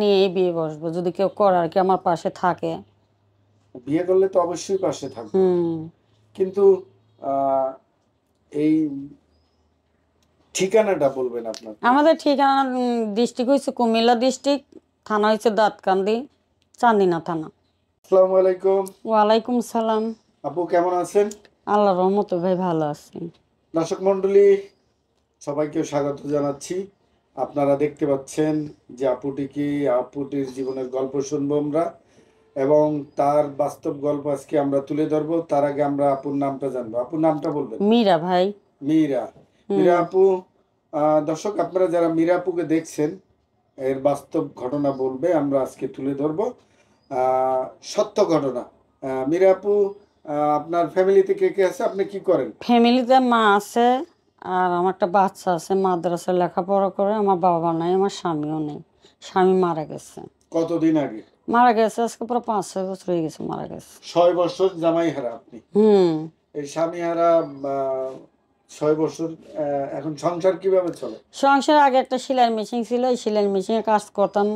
নিয়েই বিয়ে বসবো যদি কেউ করে আর কি আমার পাশে থাকে। বিয়ে করলে তো অবশ্যই পাশে থাকবে, কিন্তু এই ঠিকানাটা বলবেন আপনার? আমাদের ঠিকানা ডিস্ট্রিক্ট হচ্ছে কুমিল্লা ডিস্ট্রিক্ট, থানা হচ্ছে দাঁতকান্দি, চান্দিনা থানা। আসসালামু আলাইকুম। ওয়ালাইকুম সালাম। আপু কেমন আছেন? আল্লাহর রহমতে ভাই ভালো আছি। দর্শক মন্ডলী সবাইকে স্বাগত জানাচ্ছি। আপনারা দেখতে পাচ্ছেন যে আপুটির জীবনের গল্প শুনবো আমরা, এবং তার বাস্তব গল্প আজকে আমরা তুলে ধরবো। তার আগে আমরা আপুর নামটা জানবো। আপুর নামটা বলবেন? মীরা ভাই। মীরা। মীরা আপু, দর্শক আপনারা যারা মীরা আপুকে দেখছেন এর বাস্তব ঘটনা বলবে, আমরা আজকে তুলে ধরবো সত্য ঘটনা। মীরা আপু, আপনার ফ্যামিলিতে কে কে আছে? আপনি কি করেন? ফ্যামিলিতে মা আছে আর আমার একটা বাচ্চা আছে, মাদ্রাসায় লেখাপড়া করে। আমার বাবা নাই, আমার স্বামীও নেই, স্বামী মারা গেছে। কতদিন আগে মারা গেছে? আজকে পুরো 5-6 বছর হয়ে গেছে মারা গেছে। 6 বছর জামাই হারা আপনি? এই স্বামী হারা 6 বছর। এখন সংসার কিভাবে চলে? সংসার আগে একটা সেলাই মেশিন ছিল, এই সেলাই মেশিনে কাজ করতাম,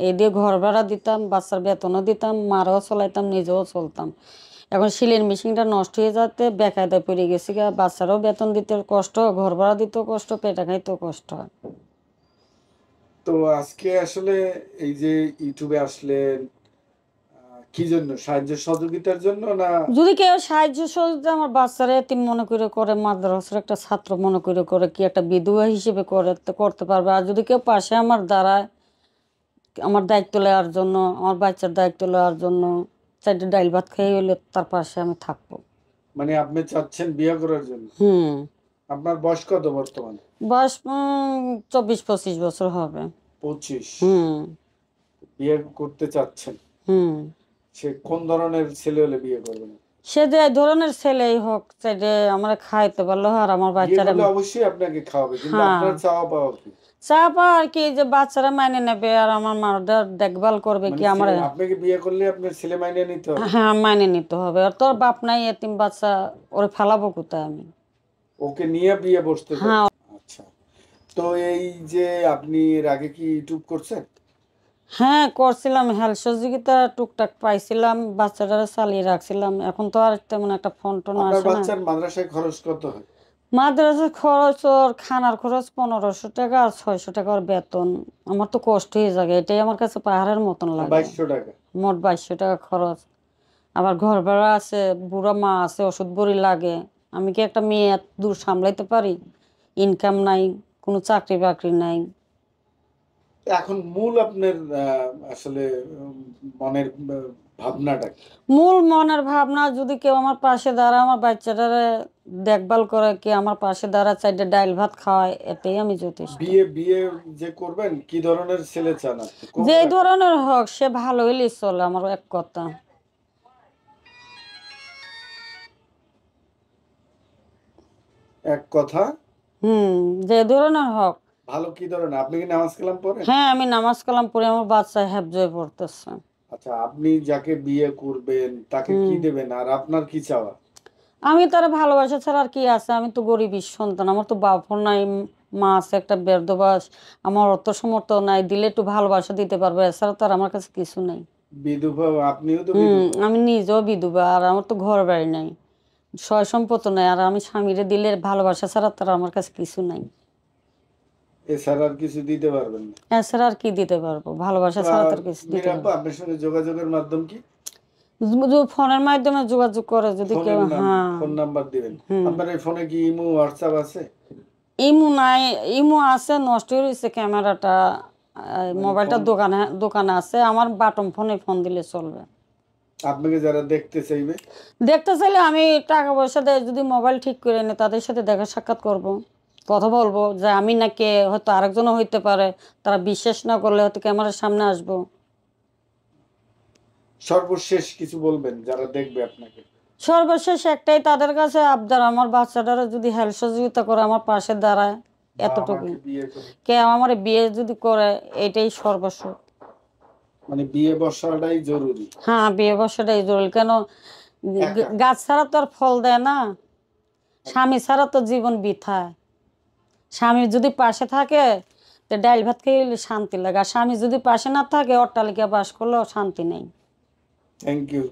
এই দিয়ে ঘর ভাড়া দিতাম, বাচ্চার বেতনও দিতাম, মারাও চলাইতাম, নিজেও চলতাম। এখন সেলাই মেশিনটা নষ্ট হয়ে যাতে বেকায়দায় পড়ে গেছি, বাচ্চারাও বেতন দিতে কষ্ট, ঘর ভাড়া দিতেও কষ্ট, পেটা খাইতেও কষ্ট হয়। তো আজকে আসলে এই যে ইউটিউবে আসলেন কি জন্য? সাহায্য সহযোগিতার জন্য? না যদি কেউ সাহায্য সহযোগিতা আমার বাচ্চারা এতিম মনে করে মাদ্রাসার একটা ছাত্র মনে করে কি একটা বিধবা হিসেবে করতে পারবে। আর যদি কেউ পাশে আমার দাঁড়ায় আমার দায়িত্ব নেওয়ার জন্য, আমার বাচ্চার দায়িত্ব নেওয়ার জন্য, চারটে ডাইল ভাত খেয়ে হলে তার পাশে আমি থাকবো। মানে আপনি চাচ্ছেন বিয়ে করার জন্য? আপনার বয়স কত বর্তমানে? বয়স 24-25 বছর হবে। 25? বিয়ে করতে চাচ্ছেন? সে কোন ধরনের ছেলে হলে বিয়ে করবেন? সে যে ধরনের ছেলেই হোক, চাইলে আমরা খাইতে পারলো আর আমার বাচ্চারা অবশ্যই আপনাকে খাওয়াবে, কিন্তু আপনার চাওয়া পাওয়া কি? চাপা আর কি যে বাচ্চারা মাইনে নেবে আর আমার মারদার দেখভাল করবে কি আমার। আপনাকে বিয়ে করলে আপনার ছেলে মাইনে নিতে হবে? হ্যাঁ, মাইনে নিতে হবে। আর তোর বাপ নাই, এতিম বাচ্চা, ওরে ফেলাবো কোথায় আমি? ওকে নিয়ে বিয়ে বসতে? হ্যাঁ। আচ্ছা, তো এই যে আপনি এর আগে কি ইউটিউব করছেন? হ্যাঁ করছিলাম, হেলথ সহযোগিতা টুকটাক পাইছিলাম, বাচ্চাটারা চালিয়ে রাখছিলাম। এখন তো আর তেমন একটা ফোন টোন আসে না। বাচ্চার মাদ্রাসায় খরচ কত হয়? মাদ্রাসার খরচ, ওর খানার খরচ 1500 টাকা আর 600 টাকা ওর বেতন। আমার তো কষ্ট হয়ে যায়, এটাই আমার কাছে পাহাড়ের মতন লাগে। 2200 টাকা? মোট 2200 টাকা খরচ। আবার ঘর ভাড়া আছে, বুড়া মা আছে, ওষুধ বড়ি লাগে। আমি কি একটা মেয়ে এত দূর সামলাইতে পারি? ইনকাম নাই, কোনো চাকরি বাকরি নাই। এখন মূল আপনার আসলে মনের ভাবনাটা কি? মূল মনের ভাবনা যদি কেউ আমার পাশে দাঁড়ায়, আমার বাচ্চাটারে দেখভাল করে, কি আমার পাশে দাঁড়ায়, চারটে ডাইল ভাত খাওয়ায়, এটাই আমি যথেষ্ট। বিয়ে যে করবেন কি ধরনের ছেলে চান আপনি? যে ধরনের হোক, সে ভালো হইলেই চলে, আমার এক কথা। এক কথা? যে ধরনের হোক। ভালো কি ধরনের? আপনি কি নামাজ কালাম পড়েন? হ্যাঁ, আমি নামাজ কালাম পড়ে, আমার বাচ্চা হেফজয় পড়তেছে। আচ্ছা, আপনি যাকে বিয়ে করবেন তাকে কি দেবেন, আর আপনার কি চাওয়া? আমি তারা ভালোবাসা ছাড়া আর কি আছে? আমি তো গরিবের সন্তান, আমার তো বাপ নাই, মা আছে একটা বের্দবাস, আমার অর্থ সমর্থ নাই, দিলে একটু ভালোবাসা দিতে পারবো, এছাড়া তো আর আমার কাছে কিছু নাই। বিধবা? আপনিও তো আমি নিজেও বিধবা, আর আমার তো ঘর বাড়ি নাই, সয় সম্পত্ত নাই, আর আমি স্বামীরে দিলে ভালোবাসা ছাড়া তার আমার কাছে কিছু নাই। এছাড়া আর কিছু দিতে পারবেন না? এছাড়া আর কি দিতে পারবো? ভালোবাসা ছাড়া তার কিছু দিতে পারবো? আপনার সঙ্গে যোগাযোগের মাধ্যম কি? ফোনের মাধ্যমে যোগাযোগ করে যদি কেউ। হ্যাঁ, ফোন নাম্বার দিবেন। আপনার এই ফোনে কি ইমো হোয়াটসঅ্যাপ আছে? ইমো নাই, ইমো আছে, নষ্ট হয়ে গেছে ক্যামেরাটা। মোবাইলটা দোকানে আছে, আমার বাটন ফোনে ফোন দিলে চলবে। আপনাকে যারা দেখতে চাইলে আমি টাকা পয়সা দেয় যদি মোবাইল ঠিক করে নি, তাদের সাথে দেখা সাক্ষাৎ করব, কথা বলবো, যে আমি না কে, হয়তো আরেকজনও হইতে পারে। তারা বিশ্বাস না করলে হয়তো ক্যামেরার সামনে আসবো। সর্বশেষ কিছু বলবেন যারা দেখবে আপনাকে? সর্বশেষ একটাই তাদের কাছে আবদার, আমার বাচ্চাটারা যদি হেল্প সহযোগিতা করে, আমার পাশে দাঁড়ায়, এতটুকু। কে আমার বিয়ে যদি করে, এটাই সর্বস্ব। মানে বিয়ে বসাটাই জরুরি? হ্যাঁ, বিয়ে বসাটাই জরুরি। কেন, গাছ ছাড়া তো আর ফল দেয় না, স্বামী ছাড়া তো জীবন বৃথা। স্বামী যদি পাশে থাকে, তো ডাইল ভাত খেয়ে শান্তি লাগে, আর স্বামী যদি পাশে না থাকে অট্টালিকা বাস করলেও শান্তি নেই। Thank you.